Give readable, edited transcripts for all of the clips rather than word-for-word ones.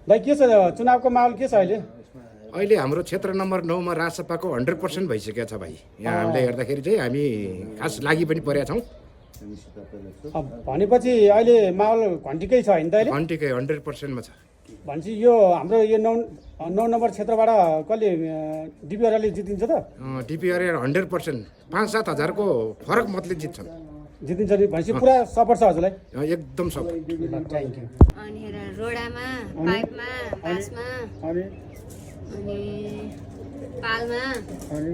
दाइ के छ चुनावको माहौल के छ अहिले? अहिले हाम्रो क्षेत्र नम्बर 9 मा राजसभाको 100% भइसकेको छ भाइ। यहाँ हामीले हेर्दाखेरि चाहिँ हामी खास लागि पनि परेका छौँ। भनेपछि अहिले माहौल घन्टीकै छ होइन त अहिले? घन्टीकै 100% मा छ। भनेपछि यो हाम्रो यो 9 नम्बर क्षेत्रबाट कसले डिपी अर्यालले जितिन्छ त? डिपी अर्याल 100% 5-7 हजारको फरक मतले जित्छन्। जितिन्छ नि भनेपछि पुरा सपोर्ट छ हजुरलाई? एकदम सपोर्ट। Thank you. अनि रोडामा, पाइपमा, बाँसमा, अनि अनि पालमा, अनि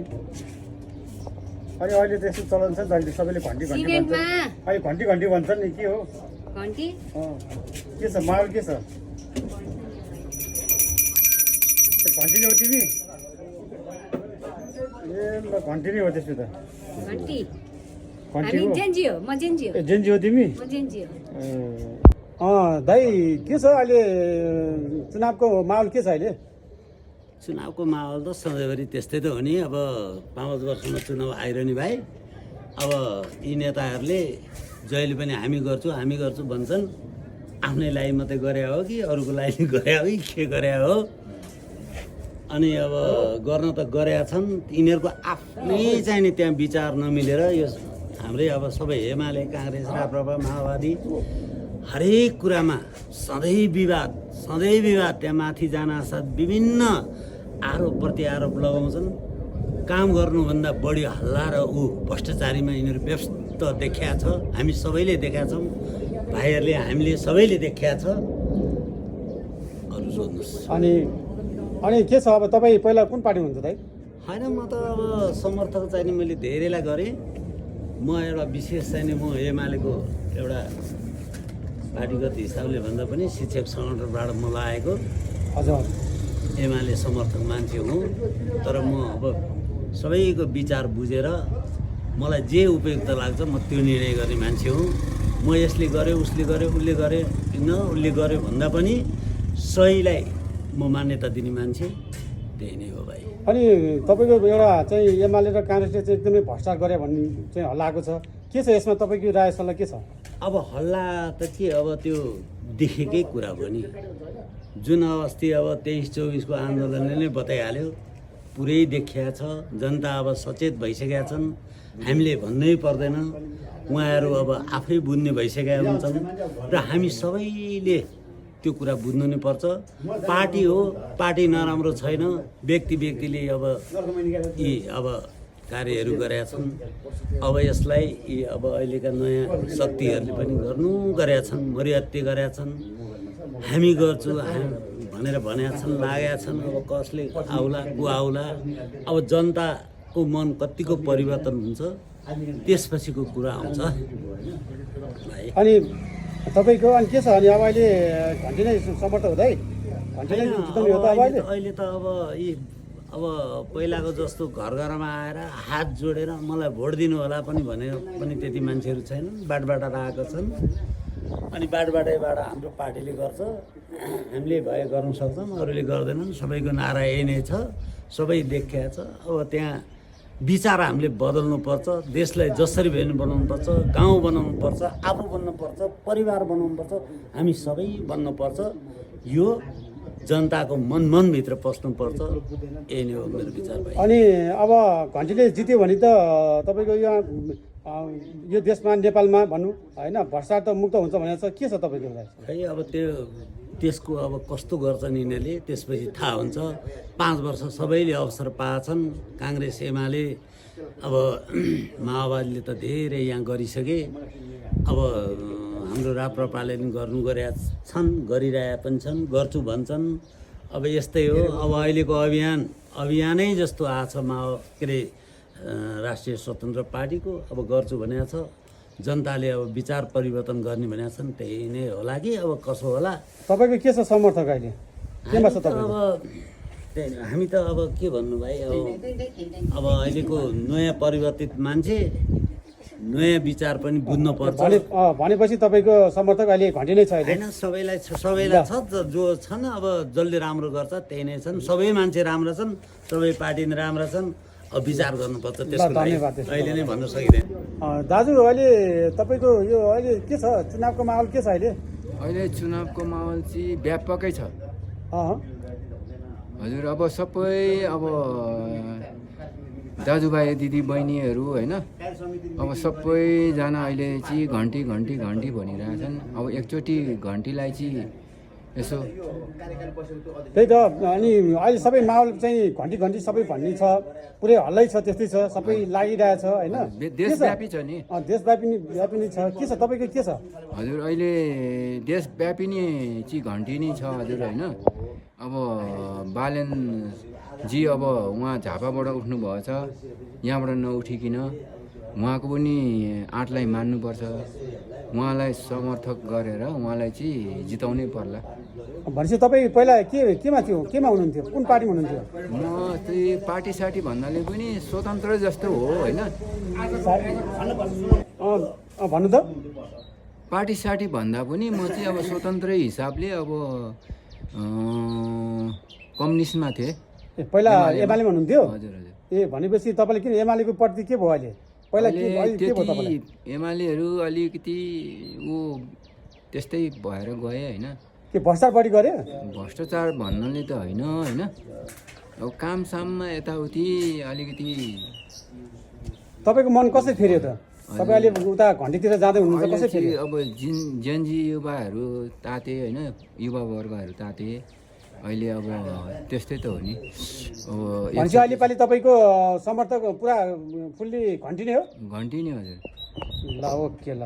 अहिले त्यस्तो चलन छ नि त, अहिले सबैले घन्टी घन्टी भन्छ। सिमेन्टमा, अहिले घन्टी घन्टी भन्छन् नि, के हो? घन्टी के छ माहौल के छ? घन्टी हो तिमी? ए ल घन्टी नै हो त्यसो त। घन्टी घन्टी हामी हो? जेन्जी हो, म जेन्जी हो, ए जेन्जी हो तिमी? म जेन्जी हो। दाइ के छ अहिले चुनावको माहौल के छ अहिले? चुनावको माहौल त सधैँभरि त्यस्तै त हो नि। अब 5 वर्षमा चुनाव आइरहने भाइ। अब यी नेताहरूले जहिले पनि हामी गर्छु भन्छन्। आफ्नै लागि मात्रै गरे हो कि अरूको लागि गरे हो कि के गरे हो? अनि अब गर्न त गरेका छन्, यिनीहरूको आफ्नै चाहिँ नि त्यहाँ विचार नमिलेर यो हाम्रै अब सबै एमाले, काङ्ग्रेस, राप्रपा, माओवादी हरेक कुरामा सधैँ विवाद त्यहाँ माथि जानासाथ विभिन्न आरोप प्रत्यारोप लगाउँछन्। काम गर्नुभन्दा बढी हल्ला र भ्रष्टाचारीमा यिनीहरू व्यस्त देखिया छ। हामी सबैले देखाएको छौँ, भाइहरूले हामीले सबैले देखाएको छ। अरू सोध्नुहोस्। अनि के छ अब तपाईँ पहिला कुन पार्टी हुन्छ दाइ? होइन, म त अब समर्थक चाहिँ नि मैले धेरैलाई गरेँ। म एउटा विशेष चाहिँ नि म एमालेको एउटा पार्टीगत हिसाबले भन्दा पनि शिक्षक सङ्गठनबाट म लागेको हजुर एमाले समर्थक मान्छे हुँ। तर म अब सबैको विचार बुझेर मलाई जे उपयुक्त लाग्छ म त्यो निर्णय गर्ने मान्छे हुँ। म यसले गरेँ, उसले गर्यो, उसले गरे उसले गर्यो भन्दा पनि सहीलाई म मान्यता दिने मान्छे त्यही नै हो भाइ। अनि तपाईँको एउटा चाहिँ एमाले र काङ्ग्रेसले चाहिँ एकदमै भ्रष्टाचार गरे भन्ने चाहिँ हल्ला आएको छ, के छ यसमा तपाईँको राय सल्लाह के छ? अब हल्ला त के, अब त्यो देखेकै कुरा हो नि। जुन अस्ति अब 23-24को आन्दोलनले नै बताइहाल्यो, पुरै देखिया छ। जनता अब सचेत भइसकेका छन्, हामीले भन्नै पर्दैन। उहाँहरू अब आफै बुझ्ने भइसकेका हुन्छन् र हामी सबैले त्यो कुरा बुझ्नु नै पर्छ। पार्टी हो, पार्टी नराम्रो छैन। व्यक्तिले अब यी अब कार्यहरू गरेका छन्। अब यसलाई यी अब अहिलेका नयाँ शक्तिहरूले पनि गरेका छन्, मर्यादा गरेका छन्। हामी गर्छु भनेर भनेका छन्, लागेका छन्। अब कसले आउला को आउला, अब जनताको मन कतिको परिवर्तन हुन्छ त्यसपछिको कुरा आउँछ भाइ। अनि तपाईँको अनि के छ? अनि अब अहिले घन्टी नै समर्थक हो दाइ? घन्टी नै जिताउने हो त अब अहिले? अहिले त अब यी अब पहिलाको जस्तो घरमा आएर हात जोडेर मलाई भोट दिनु होला पनि भने पनि त्यति मान्छेहरू छैनन्। बाटबाट आएको छन्। अनि बाटबाटैबाट हाम्रो पार्टीले गर्छ, हामीले भए गर्न सक्छौँ, अरूले गर्दैनन्। सबैको नारा यही नै छ, सबै देखिया छ। अब त्यहाँ विचार हामीले बदल्नुपर्छ। देशलाई जसरी भए पनि बनाउनुपर्छ, गाउँ बनाउनुपर्छ, आफू बन्नुपर्छ, परिवार बनाउनुपर्छ, हामी सबै बन्नुपर्छ। यो जनताको मनभित्र पस्नुपर्छ। यही नै हो मेरो विचार भाइ। अनि अब घन्टीले जित्यो भने त तपाईँको यो देशमा नेपालमा भनौँ होइन भ्रष्टाचार त मुक्त हुन्छ भनेर छ, के छ तपाईँको राय? खै अब त्यसको अब कस्तो गर्छन् यिनीहरूले त्यसपछि थाहा हुन्छ। 5 वर्ष सबैले अवसर पाएछन्। काङ्ग्रेस एमाले अब माओवादीले त धेरै यहाँ गरिसके। अब हाम्रो राप्रपाले पनि गरेका छन्, गरिरहेका पनि छन्, गर्छु भन्छन्। अब यस्तै हो। अब अहिलेको अभियानै जस्तो आछ के अरे राष्ट्रिय स्वतन्त्र पार्टीको। अब गर्छु भनेको छ, जनताले अब विचार परिवर्तन गर्ने भनेका छन्। त्यही नै होला कि अब कसो होला? तपाईँको के छ समर्थक अहिले केमा छ तपाईँ? अब हामी त अब के भन्नु भाइ, अब अहिलेको नयाँ परिवर्तित मान्छे, नयाँ विचार पनि बुझ्नु पर्छ। भनेपछि तपाईँको समर्थक अहिले घन्टी नै छ? होइन, सबैलाई छ, जो छन् अब जसले राम्रो गर्छ त्यही नै छन्। सबै मान्छे राम्रा छन्, सबै पार्टी नै राम्रा छन्। अब विचार गर्नुपर्छ त्यसको लागि अहिले नै भन्न सकिँदैन। दाजु अहिले तपाईँको यो अहिले के छ चुनावको माहौल के छ अहिले? अहिले चुनावको माहौल चाहिँ व्यापकै छ। हजुर अब सबै अब दाजुभाइ दिदी बहिनीहरू होइन अब सबैजना अहिले चाहिँ घन्टी घन्टी घन्टी भनिरहेछन्। अब एकचोटि घन्टीलाई चाहिँ यसो त्यही त। अनि अहिले सबै माहौल चाहिँ घन्टी घन्टी सबै भन्ने छ, पुरै हल्लै छ, त्यस्तै छ, सबै लागिरहेछ होइन। देशव्यापी छ नि। देशव्यापी नै छ। के छ तपाईँको के छ? हजुर अहिले देशव्यापी नै चाहिँ घन्टी नै छ हजुर होइन। अब बालेनजी अब उहाँ झापाबाट उठ्नुभएछ, यहाँबाट नउठिकन उहाँको पनि आँटलाई मान्नुपर्छ, उहाँलाई समर्थक गरेर उहाँलाई चाहिँ जिताउनै पर्ला। भनेपछि तपाईँ पहिला केमा थियो, केमा हुनुहुन्थ्यो, कुन पार्टीमा हुनुहुन्थ्यो? म चाहिँ पार्टी सार्टी भन्नाले पनि स्वतन्त्र जस्तो हो होइन। भन्नु त। पार्टी सार्टी भन्दा पनि म चाहिँ अब स्वतन्त्रै हिसाबले अब कम्युनिस्टमा थिएँ। पहिला एमालेमा हुनुहुन्थ्यो? हजुर हजुर। ए भनेपछि तपाईँले किन एमालेको प्रति के भयो अहिले? पहिला के भयो तपाईँलाई? एमालेहरू अलिकति ऊ त्यस्तै भएर गए होइन। के भ्रष्टाचार बढी गरे? भ्रष्टाचार भन्नाले त होइन होइन। अब कामसाममा यताउति अलिकति। तपाईँको मन कसरी फेऱ्यो त? तपाईँ अहिले उता घन्टीतिर जाँदै हुनुहुन्छ, कसरी फेरि? अब जेनजी युवाहरू ताते होइन, युवावर्गहरू ताते अहिले अब त्यस्तै त हो नि। अब भनेपछि अहिलेपालि तपाईँको समर्थक पुरा फुल्ली घन्टी नै हो? घन्टी नै हजुर। ल ओके ल।